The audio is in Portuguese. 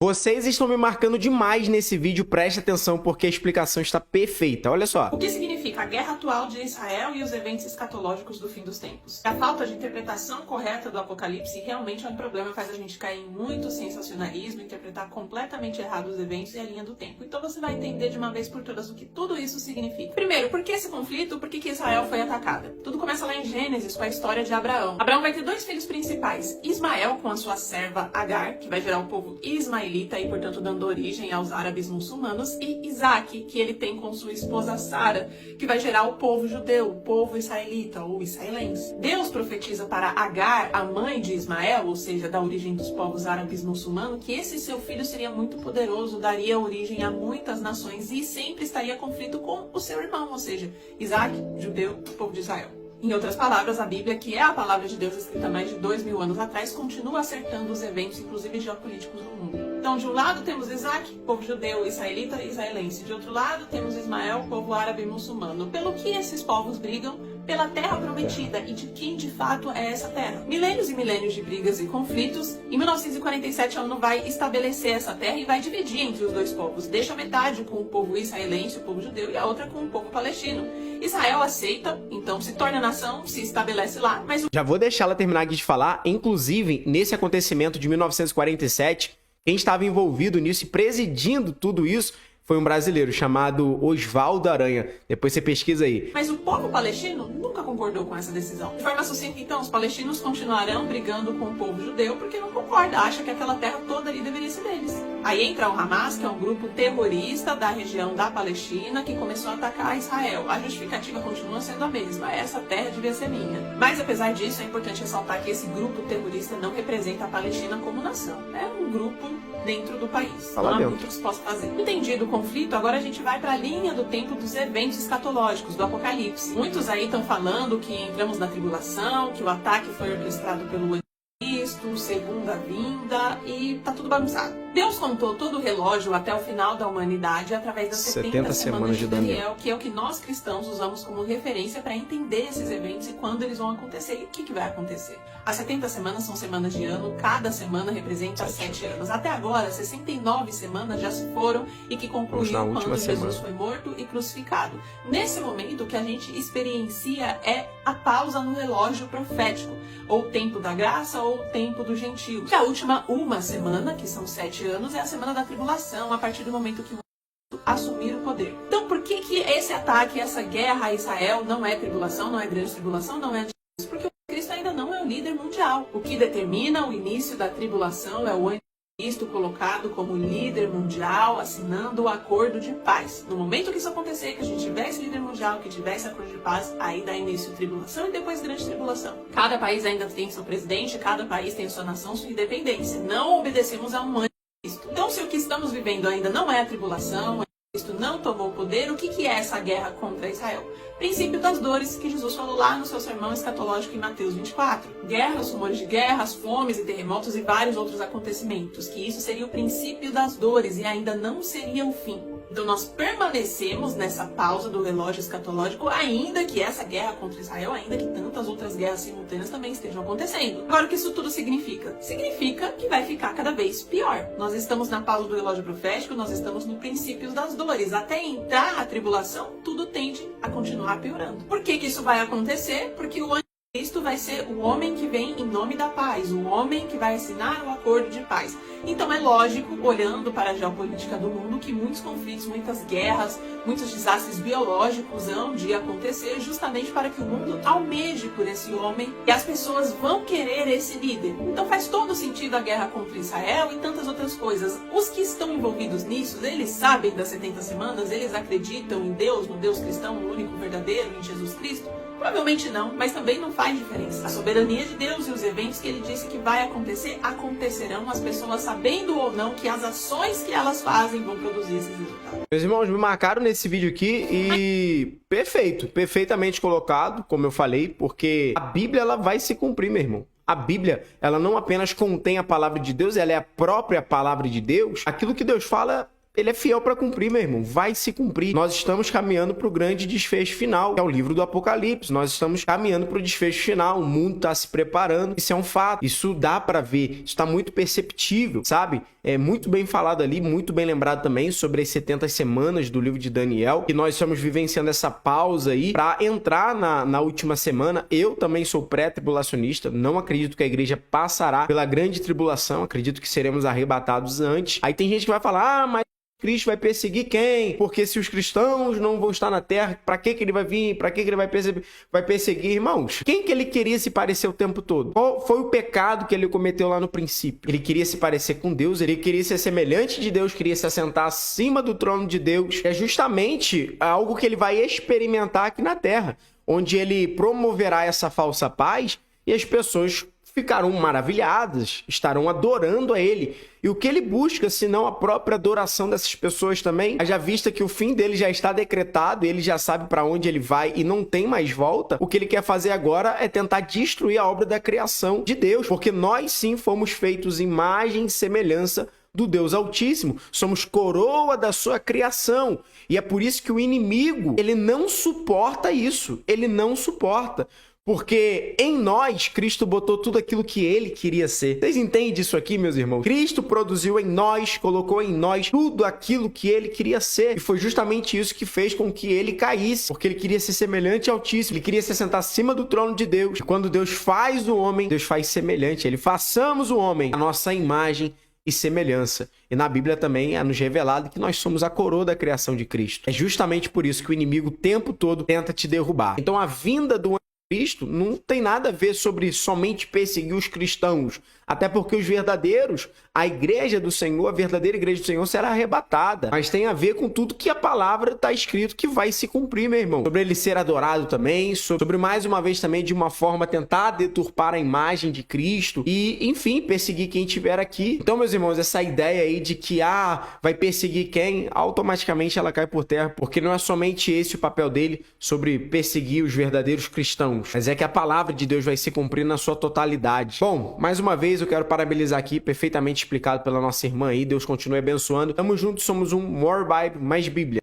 Vocês estão me marcando demais nesse vídeo, preste atenção porque a explicação está perfeita. Olha só. O que significa a guerra atual de Israel e os eventos escatológicos do fim dos tempos? A falta de interpretação correta do Apocalipse realmente é um problema, faz a gente cair em muito sensacionalismo, interpretar completamente errado os eventos e a linha do tempo. Então você vai entender de uma vez por todas o que tudo isso significa. Primeiro, por que esse conflito? Por que Israel foi atacada? Tudo começa lá em Gênesis com a história de Abraão. Abraão vai ter dois filhos principais, Ismael com a sua serva Agar, que vai gerar o povo ismaelita e, portanto, dando origem aos árabes muçulmanos, e Isaac, que ele tem com sua esposa Sara, que vai gerar o povo judeu, o povo israelita ou israelense. Deus profetiza para Agar, a mãe de Ismael, ou seja, da origem dos povos árabes muçulmanos, que esse seu filho seria muito poderoso, daria origem a muitas nações e sempre estaria em conflito com o seu irmão, ou seja, Isaac, judeu, povo de Israel. Em outras palavras, a Bíblia, que é a palavra de Deus escrita mais de 2000 anos atrás, continua acertando os eventos, inclusive geopolíticos do mundo. Então, de um lado temos Isaac, povo judeu, israelita e israelense. De outro lado temos Ismael, povo árabe e muçulmano. Pelo que esses povos brigam? Pela terra prometida e de quem de fato é essa terra. Milênios e milênios de brigas e conflitos. Em 1947 a ONU vai estabelecer essa terra e vai dividir entre os dois povos. Deixa metade com o povo israelense, o povo judeu, e a outra com o povo palestino. Israel aceita, então se torna nação, se estabelece lá, mas... Já vou deixar ela terminar aqui de falar. Inclusive, nesse acontecimento de 1947, quem estava envolvido nisso e presidindo tudo isso foi um brasileiro chamado Oswaldo Aranha. Depois você pesquisa aí. Mas o povo palestino nunca concordou com essa decisão. De forma sucinta, então, os palestinos continuarão brigando com o povo judeu porque não concorda, acha que aquela terra toda ali deveria ser deles. Aí entra o Hamas, que é um grupo terrorista da região da Palestina que começou a atacar Israel. A justificativa continua sendo a mesma, essa terra devia ser minha. Mas apesar disso, é importante ressaltar que esse grupo terrorista não representa a Palestina como nação. É um grupo dentro do país. Não há muito que se possa fazer. Entendido o conflito, agora a gente vai para a linha do tempo dos eventos escatológicos, do Apocalipse. Muitos aí estão falando que entramos na tribulação, que o ataque foi orquestrado pelo Cristo, segunda vinda, e tá tudo bagunçado. Deus contou todo o relógio até o final da humanidade através das 70 semanas de Daniel, que é o que nós cristãos usamos como referência para entender esses eventos e quando eles vão acontecer e o que vai acontecer. As 70 semanas são semanas de ano, cada semana representa 7 anos. Até agora, 69 semanas já se foram e que concluíram quando Jesus foi morto e crucificado. Nesse momento, o que a gente experiencia é a pausa no relógio profético, ou o tempo da graça ou o tempo do gentio. E a última uma semana, que são 7 anos, é a semana da tribulação, a partir do momento que assumir o poder. Então, por que esse ataque, essa guerra a Israel não é tribulação, não é grande tribulação, não é anticristo? Porque o Cristo ainda não é o líder mundial. O que determina o início da tribulação é o anticristo colocado como líder mundial, assinando o acordo de paz. No momento que isso acontecer, que a gente tiver esse líder mundial, que tiver esse acordo de paz, aí dá início a tribulação e depois grande tribulação. Cada país ainda tem seu presidente, cada país tem sua nação, sua independência. Não obedecemos a um anticristo. Então, se o que estamos vivendo ainda não é a tribulação, Cristo não tomou o poder, o que é essa guerra contra Israel? Princípio das dores que Jesus falou lá no seu sermão escatológico em Mateus 24. Guerras, rumores de guerras, fomes e terremotos e vários outros acontecimentos. Que isso seria o princípio das dores e ainda não seria o fim. Então nós permanecemos nessa pausa do relógio escatológico, ainda que essa guerra contra Israel, ainda que tantas outras guerras simultâneas também estejam acontecendo. Agora, o que isso tudo significa? Significa que vai ficar cada vez pior. Nós estamos na pausa do relógio profético, nós estamos no princípio das dores. Até entrar a tribulação, tudo tende a continuar piorando. Por que isso vai acontecer? Porque o Cristo vai ser o homem que vem em nome da paz, o homem que vai assinar o acordo de paz. Então é lógico, olhando para a geopolítica do mundo, que muitos conflitos, muitas guerras, muitos desastres biológicos hão de acontecer justamente para que o mundo almeje por esse homem e as pessoas vão querer esse líder. Então faz todo sentido a guerra contra Israel e tantas outras coisas. Os que estão envolvidos nisso, eles sabem das 70 semanas, eles acreditam em Deus, no Deus cristão, no único verdadeiro, em Jesus Cristo? Provavelmente não, mas também não faz diferença. A soberania de Deus e os eventos que ele disse que vai acontecer, acontecerão, as pessoas sabendo ou não que as ações que elas fazem vão produzir esses resultados. Meus irmãos, me marcaram nesse vídeo aqui e perfeito, perfeitamente colocado, como eu falei, porque a Bíblia ela vai se cumprir, meu irmão. A Bíblia, ela não apenas contém a palavra de Deus, ela é a própria palavra de Deus. Aquilo que Deus fala ele é fiel para cumprir, meu irmão. Vai se cumprir. Nós estamos caminhando para o grande desfecho final, que é o livro do Apocalipse. Nós estamos caminhando para o desfecho final. O mundo está se preparando. Isso é um fato. Isso dá para ver. Isso está muito perceptível, sabe? É muito bem falado ali, muito bem lembrado também sobre as 70 semanas do livro de Daniel, que nós estamos vivenciando essa pausa aí para entrar na última semana. Eu também sou pré-tribulacionista. Não acredito que a igreja passará pela grande tribulação. Acredito que seremos arrebatados antes. Aí tem gente que vai falar, mas Cristo vai perseguir quem? Porque se os cristãos não vão estar na terra, para que ele vai vir? Para que ele vai perseguir? Irmãos, quem que ele queria se parecer o tempo todo? Qual foi o pecado que ele cometeu lá no princípio? Ele queria se parecer com Deus, ele queria ser semelhante de Deus, queria se assentar acima do trono de Deus. É justamente algo que ele vai experimentar aqui na terra, onde ele promoverá essa falsa paz e as pessoas ficarão maravilhadas, estarão adorando a ele. E o que ele busca, senão a própria adoração dessas pessoas também? Haja vista que o fim dele já está decretado, ele já sabe para onde ele vai e não tem mais volta. O que ele quer fazer agora é tentar destruir a obra da criação de Deus, porque nós sim fomos feitos imagem e semelhança do Deus Altíssimo. Somos coroa da sua criação. E é por isso que o inimigo, ele não suporta isso. Ele não suporta. Porque em nós, Cristo botou tudo aquilo que ele queria ser. Vocês entendem isso aqui, meus irmãos? Cristo produziu em nós, colocou em nós tudo aquilo que ele queria ser. E foi justamente isso que fez com que ele caísse. Porque ele queria ser semelhante ao Altíssimo. Ele queria se sentar acima do trono de Deus. E quando Deus faz o homem, Deus faz semelhante. Ele façamos o homem a nossa imagem e semelhança. E na Bíblia também é nos revelado que nós somos a coroa da criação de Cristo. É justamente por isso que o inimigo o tempo todo tenta te derrubar. Então a vinda do Cristo não tem nada a ver sobre somente perseguir os cristãos, até porque os verdadeiros, a igreja do Senhor, a verdadeira igreja do Senhor será arrebatada, mas tem a ver com tudo que a palavra está escrito que vai se cumprir, meu irmão, sobre ele ser adorado também, sobre mais uma vez também de uma forma tentar deturpar a imagem de Cristo e, enfim, perseguir quem estiver aqui. Então, meus irmãos, essa ideia aí de que, vai perseguir quem, automaticamente ela cai por terra, porque não é somente esse o papel dele sobre perseguir os verdadeiros cristãos, mas é que a palavra de Deus vai se cumprir na sua totalidade. Bom, mais uma vez eu quero parabenizar aqui, perfeitamente explicado pela nossa irmã aí, Deus continue abençoando. Tamo junto, somos um More Bible, mais Bíblia.